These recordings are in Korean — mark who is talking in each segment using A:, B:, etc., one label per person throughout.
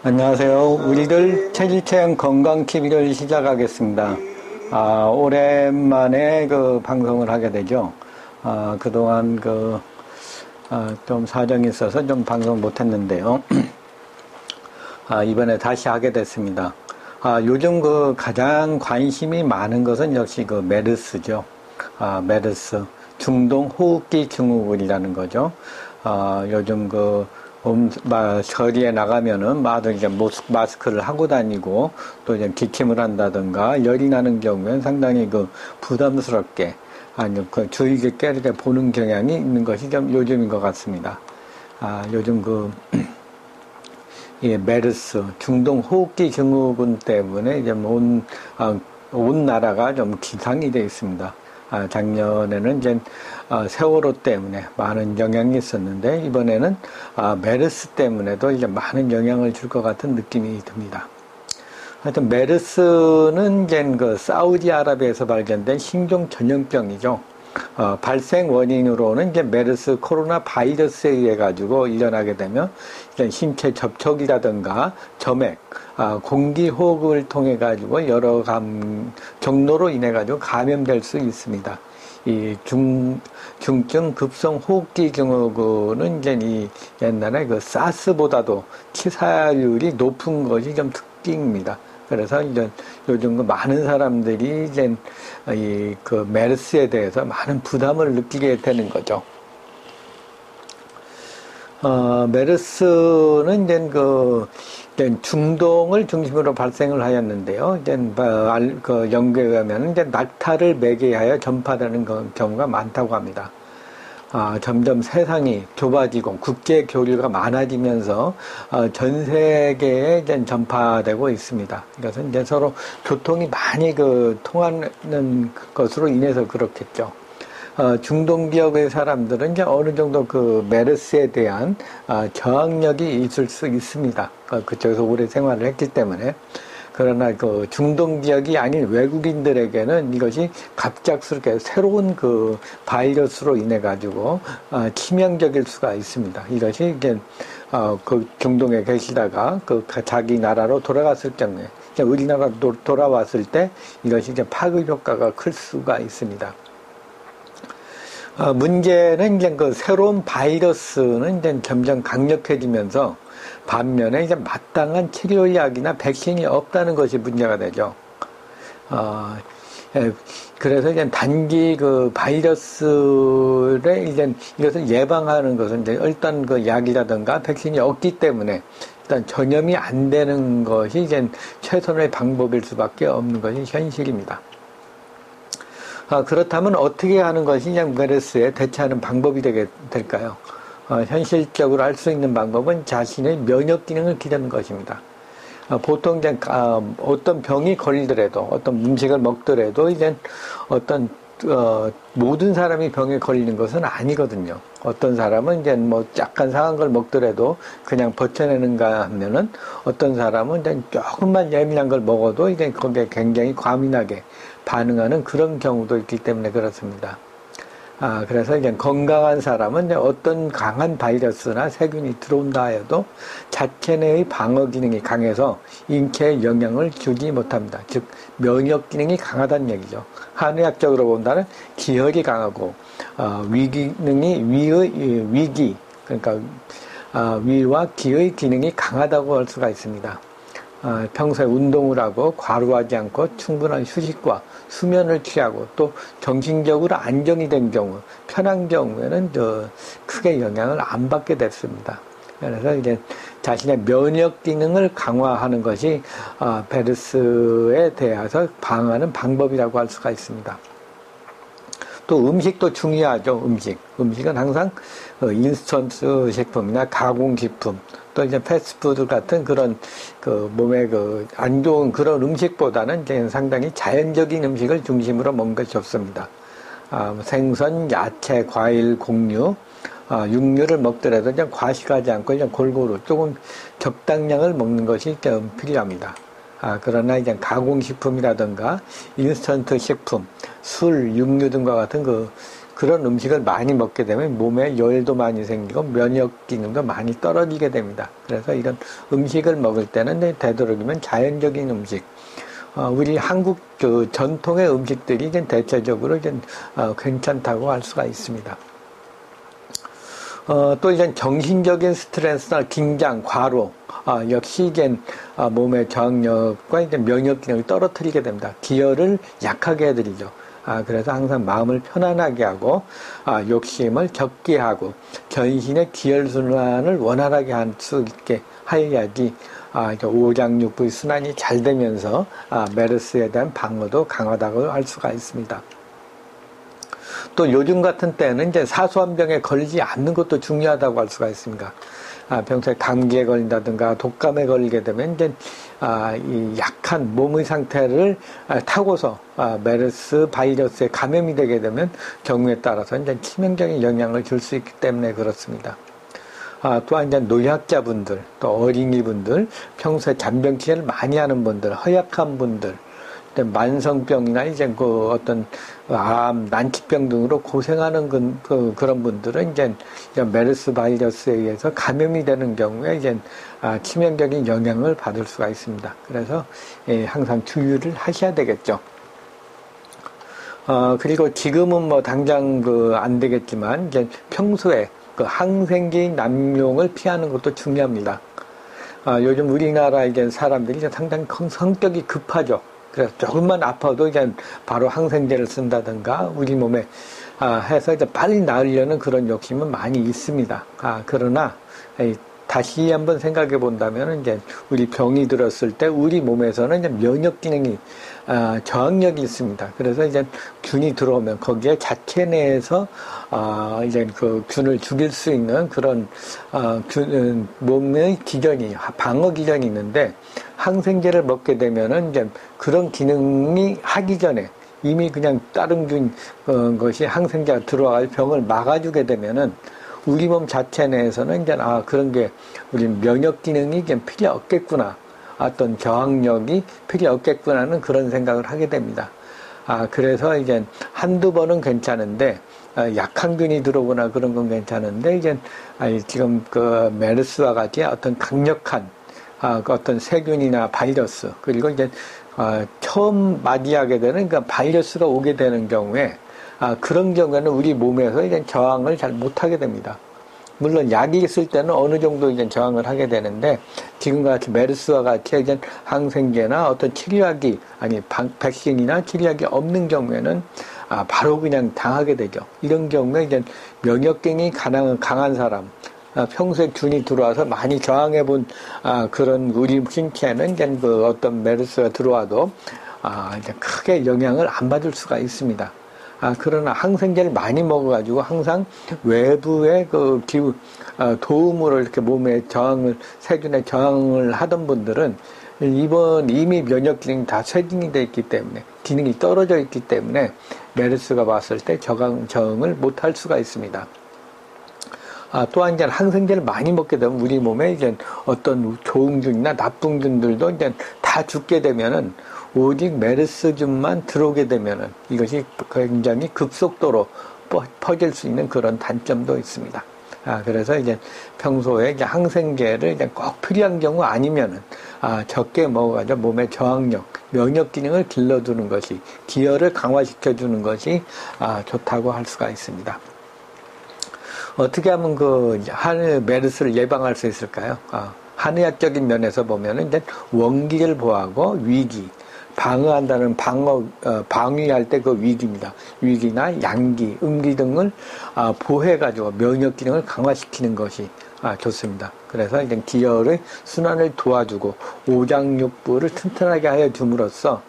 A: 안녕하세요. 우리들 체질체험 건강 TV를 시작하겠습니다. 오랜만에 방송을 하게 되죠. 그동안 좀 사정이 있어서 좀 방송 못했는데요. 이번에 다시 하게 됐습니다. 요즘 가장 관심이 많은 것은 역시 메르스죠. 메르스. 중동 호흡기 증후군이라는 거죠. 요즘 거리에 나가면은 다들 이제 마스크를 하고 다니고 또 이제 기침을 한다든가 열이 나는 경우엔 상당히 부담스럽게 주의 깊게 이렇게 보는 경향이 있는 것이 좀 요즘인 것 같습니다. 요즘 메르스, 중동 호흡기 증후군 때문에 이제 온 나라가 좀 기상이 되어 있습니다. 작년에는 이제 세월호 때문에 많은 영향이 있었는데 이번에는 메르스 때문에도 이제 많은 영향을 줄 것 같은 느낌이 듭니다. 하여튼 메르스는 이제 사우디아라비아에서 발견된 신종 전염병이죠. 발생 원인으로는 이제 메르스 코로나 바이러스에 의해 가지고 일어나게 되면 이제 신체 접촉이라든가 점액, 공기 호흡을 통해 가지고 여러 경로로 인해 가지고 감염될 수 있습니다. 이 중증 급성 호흡기 증후군은 이제 옛날에 사스보다도 치사율이 높은 것이 좀 특징입니다. 그래서 이제 요즘 많은 사람들이 이제 메르스에 대해서 많은 부담을 느끼게 되는 거죠. 메르스는 이제 중동을 중심으로 발생을 하였는데요. 이제 연구에 의하면 이제 낙타를 매개하여 전파되는 경우가 많다고 합니다. 점점 세상이 좁아지고 국제 교류가 많아지면서 전 세계에 이제 전파되고 있습니다. 그래서 이제 서로 교통이 많이 통하는 것으로 인해서 그렇겠죠. 중동 지역의 사람들은 이제 어느 정도 메르스에 대한 저항력이 있을 수 있습니다. 그쪽에서 오래 생활을 했기 때문에. 그러나 중동 지역이 아닌 외국인들에게는 이것이 갑작스럽게 새로운 바이러스로 인해 가지고 치명적일 수가 있습니다. 이것이 이제 중동에 계시다가 자기 나라로 돌아갔을 경우에 우리나라로 돌아왔을 때 이것이 이제 파급 효과가 클 수가 있습니다. 문제는 이제 새로운 바이러스는 이제 점점 강력해지면서 반면에 이제 마땅한 치료약이나 백신이 없다는 것이 문제가 되죠. 그래서 이제 단기 바이러스를 이것을 예방하는 것은 이제 일단 약이라든가 백신이 없기 때문에 일단 전염이 안 되는 것이 이제 최선의 방법일 수밖에 없는 것이 현실입니다. 그렇다면 어떻게 하는 것이 메르스에 대처하는 방법이 될까요? 현실적으로 할 수 있는 방법은 자신의 면역 기능을 기르는 것입니다. 보통 이제 어떤 병이 걸리더라도 어떤 음식을 먹더라도 이제 모든 사람이 병에 걸리는 것은 아니거든요. 어떤 사람은 이제 약간 상한 걸 먹더라도 그냥 버텨내는가 하면은 어떤 사람은 이제 조금만 예민한 걸 먹어도 이제 거기에 굉장히 과민하게 반응하는 그런 경우도 있기 때문에 그렇습니다. 그래서 이제 건강한 사람은 이제 어떤 강한 바이러스나 세균이 들어온다 하여도 자체 내의 방어 기능이 강해서 인체에 영향을 주지 못합니다. 즉, 면역 기능이 강하다는 얘기죠. 한의학적으로 본다면 기혈이 강하고, 그러니까 위와 기의 기능이 강하다고 할 수가 있습니다. 평소에 운동을 하고 과로하지 않고 충분한 휴식과 수면을 취하고 또 정신적으로 안정이 된 경우, 편한 경우에는 크게 영향을 안 받게 됐습니다. 그래서 이제 자신의 면역 기능을 강화하는 것이 메르스에 대해서 방어하는 방법이라고 할 수가 있습니다. 또 음식도 중요하죠. 음식은 항상 인스턴트 식품이나 가공식품 또 이제 패스트푸드 같은 그런 몸에 안 좋은 그런 음식보다는 이제 상당히 자연적인 음식을 중심으로 먹는 것이 좋습니다. 생선, 야채, 과일, 곡류, 육류를 먹더라도 그냥 과식하지 않고 그냥 골고루 조금 적당량을 먹는 것이 좀 필요합니다. 그러나 이제 가공식품이라든가 인스턴트 식품, 술, 육류 등과 같은 그런 음식을 많이 먹게 되면 몸에 열도 많이 생기고 면역 기능도 많이 떨어지게 됩니다. 그래서 이런 음식을 먹을 때는 되도록이면 자연적인 음식, 우리 한국 그 전통의 음식들이 이제 대체적으로 이제 괜찮다고 할 수가 있습니다. 또 이제 정신적인 스트레스나 긴장, 과로, 역시 이제 몸의 저항력과 이제 면역 기능을 떨어뜨리게 됩니다. 기혈을 약하게 해드리죠. 그래서 항상 마음을 편안하게 하고, 욕심을 적게 하고, 전신의 기혈순환을 원활하게 할 수 있게 하여야지, 오장육부의 순환이 잘 되면서, 메르스에 대한 방어도 강하다고 할 수가 있습니다. 또 요즘 같은 때는 이제 사소한 병에 걸리지 않는 것도 중요하다고 할 수가 있습니다. 평소에 감기에 걸린다든가 독감에 걸리게 되면 이제 이 약한 몸의 상태를 타고서 메르스 바이러스에 감염이 되게 되면 경우에 따라서 이제 치명적인 영향을 줄 수 있기 때문에 그렇습니다. 또한 이제 노약자분들, 또 어린이분들, 평소에 잔병 치료를 많이 하는 분들, 허약한 분들, 만성병이나 이제 그 어떤 암, 난치병 등으로 고생하는 그런 분들은 이제 메르스 바이러스에 의해서 감염이 되는 경우에 이제 치명적인 영향을 받을 수가 있습니다. 그래서 항상 주의를 하셔야 되겠죠. 그리고 지금은 뭐 당장 안 되겠지만 이제 평소에 그 항생제인 남용을 피하는 것도 중요합니다. 요즘 우리나라 이제 사람들이 이제 상당히 성격이 급하죠. 그래서 조금만 아파도 이제 바로 항생제를 쓴다든가 우리 몸에 해서 이제 빨리 나으려는 그런 욕심은 많이 있습니다. 그러나 다시 한번 생각해 본다면 이제 우리 병이 들었을 때 우리 몸에서는 이제 면역 기능이 저항력이 있습니다. 그래서 이제 균이 들어오면 거기에 자체 내에서 이제 그 균을 죽일 수 있는 그런 몸의 기전이 방어 기전이 있는데 항생제를 먹게 되면은 이제 그런 기능이 하기 전에 이미 그냥 다른 것이 항생제가 들어갈 병을 막아주게 되면은 우리 몸 자체 내에서는 이제 그런 게 우리 면역 기능이 이제 필요 없겠구나, 어떤 저항력이 필요 없겠구나는 그런 생각을 하게 됩니다. 그래서 이제 한두 번은 괜찮은데 약한 균이 들어오거나 그런 건 괜찮은데 이제 지금 그 메르스와 같이 어떤 강력한 그 어떤 세균이나 바이러스, 그리고 이제 처음 맞이하게 되는 그 바이러스가 오게 되는 경우에 그런 경우에는 우리 몸에서 이제 저항을 잘 못하게 됩니다. 물론 약이 있을 때는 어느 정도 이제 저항을 하게 되는데 지금과 같이 메르스와 같이 이제 항생제나 어떤 치료약이 백신이나 치료약이 없는 경우에는 바로 그냥 당하게 되죠. 이런 경우에 이제 면역력이 강한 사람, 평소에 균이 들어와서 많이 저항해본 그런 우리 신체는 이제 그 어떤 메르스가 들어와도 이제 크게 영향을 안 받을 수가 있습니다. 그러나 항생제를 많이 먹어가지고 항상 외부의 그 도움으로 이렇게 몸에 세균에 저항을 하던 분들은 이미 면역 기능이 다 쇠진이 되어 있기 때문에, 기능이 떨어져 있기 때문에 메르스가 왔을 때 저항을 못할 수가 있습니다. 또한 이제 항생제를 많이 먹게 되면 우리 몸에 이제 어떤 좋은 균이나 나쁜 균들도 이제 다 죽게 되면은 오직 메르스균만 들어오게 되면은 이것이 굉장히 급속도로 퍼질 수 있는 그런 단점도 있습니다. 그래서 이제 평소에 이제 항생제를 이제 꼭 필요한 경우 아니면은 적게 먹어가지고 몸의 저항력, 면역 기능을 길러주는 것이, 기혈을 강화시켜주는 것이 좋다고 할 수가 있습니다. 어떻게 하면 메르스를 예방할 수 있을까요? 한의학적인 면에서 보면은 이제 원기를 보호하고 위기, 방어한다는 방위할 때 그 위기입니다. 위기나 양기, 음기 등을 보호해가지고 면역 기능을 강화시키는 것이 좋습니다. 그래서 이제 기혈의 순환을 도와주고 오장육부를 튼튼하게 하여 줌으로써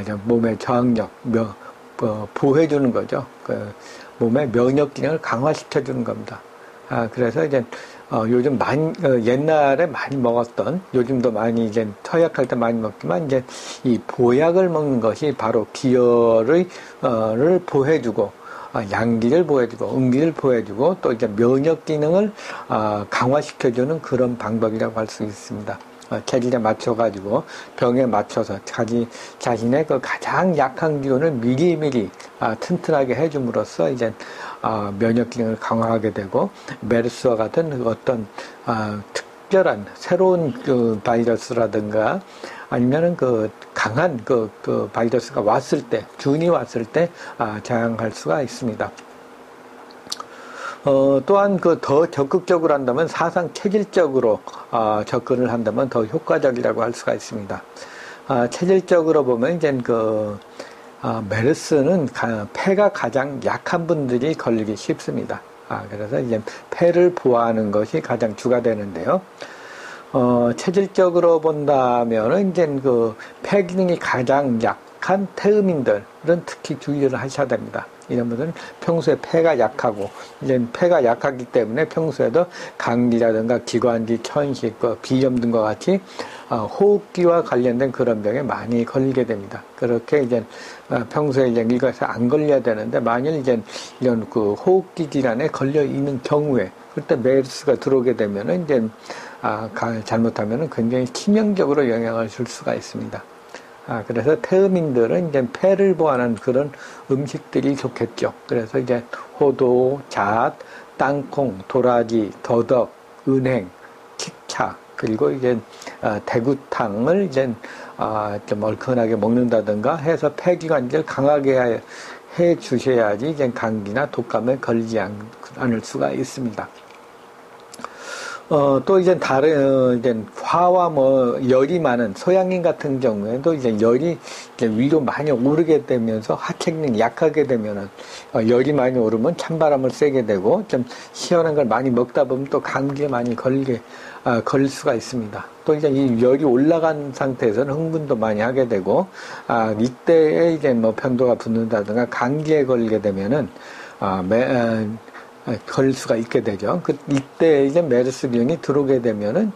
A: 이제 몸의 저항력, 보호해주는 거죠. 몸의 면역 기능을 강화시켜주는 겁니다. 그래서 이제 요즘 옛날에 많이 먹었던, 요즘도 많이 이제 터약할 때 많이 먹지만 이제 이 보약을 먹는 것이 바로 기혈을 보호해주고, 양기를 보호해주고, 음기를 보호해주고, 또 이제 면역 기능을 강화시켜주는 그런 방법이라고 할 수 있습니다. 체질에 맞춰가지고 병에 맞춰서 자신의 그 가장 약한 기운을 미리미리 튼튼하게 해줌으로써 이제 면역 기능을 강화하게 되고 메르스와 같은 어떤 특별한 새로운 그 바이러스라든가 아니면은 그 강한 그 바이러스가 왔을 때, 균이 왔을 때 저항할 수가 있습니다. 또한 그 더 적극적으로 한다면 사상 체질적으로 접근을 한다면 더 효과적이라고 할 수가 있습니다. 체질적으로 보면 이제 메르스는 폐가 가장 약한 분들이 걸리기 쉽습니다. 그래서 이제 폐를 보호하는 것이 가장 주가 되는데요. 체질적으로 본다면은 이제 폐 기능이 가장 약한 태음인들은 특히 주의를 하셔야 됩니다. 이런 분들은 평소에 폐가 약하고, 이제 폐가 약하기 때문에 평소에도 감기라든가 기관지, 천식, 비염 등과 같이 호흡기와 관련된 그런 병에 많이 걸리게 됩니다. 그렇게 이제 평소에 이제 이것에 안 걸려야 되는데 만일 이제 이런 그 호흡기 질환에 걸려 있는 경우에 그때 메르스가 들어오게 되면은 이제 잘못하면은 굉장히 치명적으로 영향을 줄 수가 있습니다. 그래서 태음인들은 이제 폐를 보호하는 그런 음식들이 좋겠죠. 그래서 이제 호도, 잣, 땅콩, 도라지, 더덕, 은행, 칡차, 그리고 이제 대구탕을 이제 좀 얼큰하게 먹는다든가 해서 폐기관지를 강하게 해 주셔야지 이제 감기나 독감에 걸리지 않을 수가 있습니다. 또 이제 이제 화와 열이 많은 소양인 같은 경우에도 이제 열이 이제 위로 많이 오르게 되면서 하체 기능이 약하게 되면은 열이 많이 오르면 찬바람을 쐬게 되고 좀 시원한 걸 많이 먹다 보면 또 감기에 많이 걸릴 수가 있습니다. 또 이제 이 열이 올라간 상태에서는 흥분도 많이 하게 되고 이때에 이제 편도가 붓는다든가 감기에 걸리게 되면은 걸릴 수가 있게 되죠. 이때 이제 메르스병이 들어오게 되면은,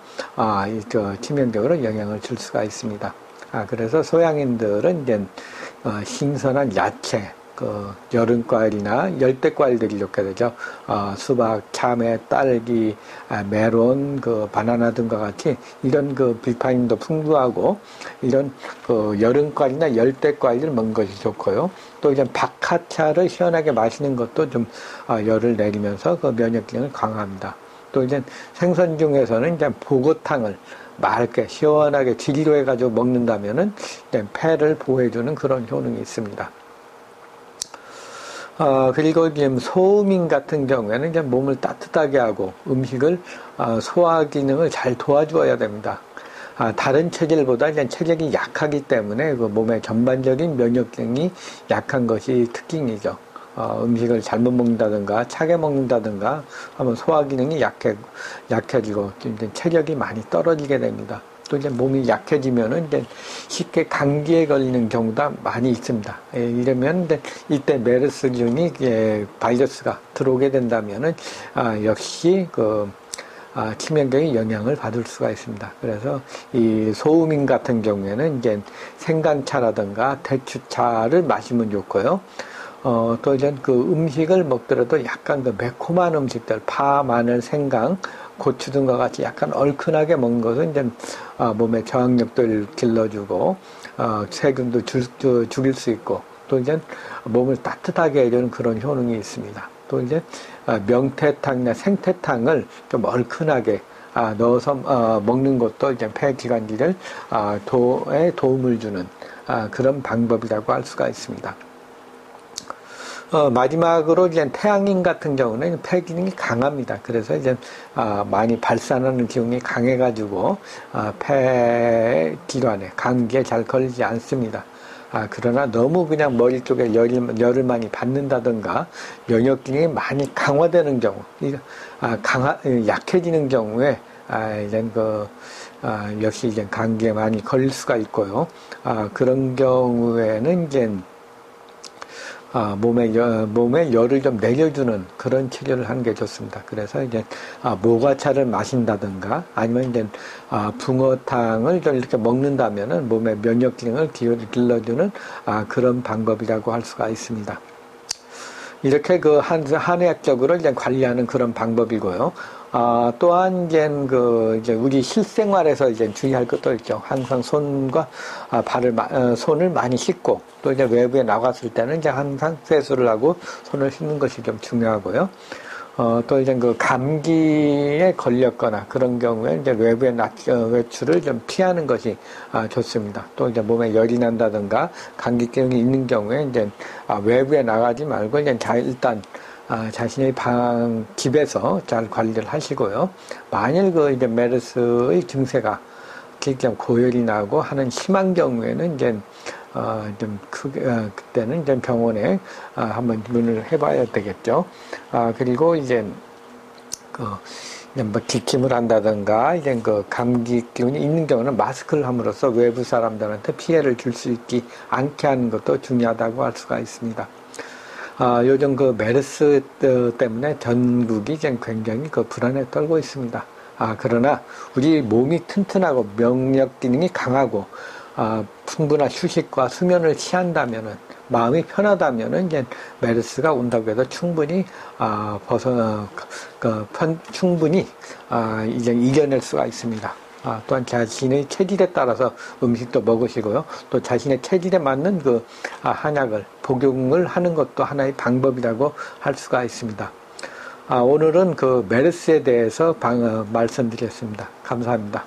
A: 치명적으로 영향을 줄 수가 있습니다. 그래서 소양인들은 이제, 신선한 야채, 여름과일이나 열대과일들이 좋게 되죠. 수박, 참외, 딸기, 메론, 바나나 등과 같이 이런 비타민도 풍부하고 이런 여름과일이나 열대과일을 먹는 것이 좋고요. 또 이제 박하차를 시원하게 마시는 것도 좀 열을 내리면서 면역 기능을 강화합니다. 또 이제 생선 중에서는 이제 보고탕을 맑게 시원하게 지리로 해가지고 먹는다면은 이제 폐를 보호해주는 그런 효능이 있습니다. 그리고 이제 소음인 같은 경우에는 이제 몸을 따뜻하게 하고 음식을 소화 기능을 잘 도와주어야 됩니다. 다른 체질보다 이제 체질이 약하기 때문에 그 몸의 전반적인 면역 기능이 약한 것이 특징이죠. 음식을 잘못 먹는다든가 차게 먹는다든가 하면 소화 기능이 약해지고 이제 체력이 많이 떨어지게 됩니다. 또 이제 몸이 약해지면은 이제 쉽게 감기에 걸리는 경우가 많이 있습니다. 이러면 이때 메르스균이 바이러스가 들어오게 된다면은 역시 치명적인 영향을 받을 수가 있습니다. 그래서 이 소음인 같은 경우에는 이제 생강차라든가 대추차를 마시면 좋고요. 또 이제 음식을 먹더라도 약간 매콤한 음식들, 파, 마늘, 생강, 고추 등과 같이 약간 얼큰하게 먹는 것은 이제 몸의 저항력도 길러주고 세균도 죽일 수 있고 또 이제 몸을 따뜻하게 해주는 그런 효능이 있습니다. 또 이제 명태탕이나 생태탕을 좀 얼큰하게 넣어서 먹는 것도 이제 폐기관지를 도움을 주는 그런 방법이라고 할 수가 있습니다. 마지막으로 이제 태양인 같은 경우는 폐 기능이 강합니다. 그래서 이제 많이 발산하는 기운이 강해가지고 폐 질환에 감기에 잘 걸리지 않습니다. 그러나 너무 그냥 머리 쪽에 열을 많이 받는다든가 면역 기능이 많이 강화되는 경우, 약해지는 경우에 이제 역시 이제 감기에 많이 걸릴 수가 있고요. 그런 경우에는 이제 몸에 열을 좀 내려주는 그런 치료를 하는 게 좋습니다. 그래서 이제 모과차를 마신다든가 아니면 이제 붕어탕을 좀 이렇게 먹는다면은 몸의 면역 기능을 길러주는 그런 방법이라고 할 수가 있습니다. 이렇게 한의학적으로 이제 관리하는 그런 방법이고요. 또한 이제 우리 실생활에서 이제 주의할 것도 있죠. 항상 손과 손을 많이 씻고 또 이제 외부에 나갔을 때는 이제 항상 세수를 하고 손을 씻는 것이 좀 중요하고요. 또 이제 그 감기에 걸렸거나 그런 경우에 이제 외출을 좀 피하는 것이 좋습니다. 또 이제 몸에 열이 난다든가 감기병이 있는 경우에 이제 외부에 나가지 말고 이제 일단 자신의 집에서 잘 관리를 하시고요. 만일 이제 메르스의 증세가 고열이 나고 하는 심한 경우에는 이제 그때는 이제 병원에 한번 문의를 해봐야 되겠죠. 그리고 이제 뭐 기침을 한다든가 이제 감기 기운이 있는 경우는 마스크를 함으로써 외부 사람들한테 피해를 줄 수 있지 않게 하는 것도 중요하다고 할 수가 있습니다. 요즘 메르스 때문에 전국이 지금 굉장히 불안에 떨고 있습니다. 그러나 우리 몸이 튼튼하고 명력 기능이 강하고 충분한 휴식과 수면을 취한다면은 마음이 편하다면은 이제 메르스가 온다고 해도 충분히 충분히 이제 이겨낼 수가 있습니다. 또한 자신의 체질에 따라서 음식도 먹으시고요. 또 자신의 체질에 맞는 한약을 복용을 하는 것도 하나의 방법이라고 할 수가 있습니다. 오늘은 메르스에 대해서 말씀드렸습니다. 감사합니다.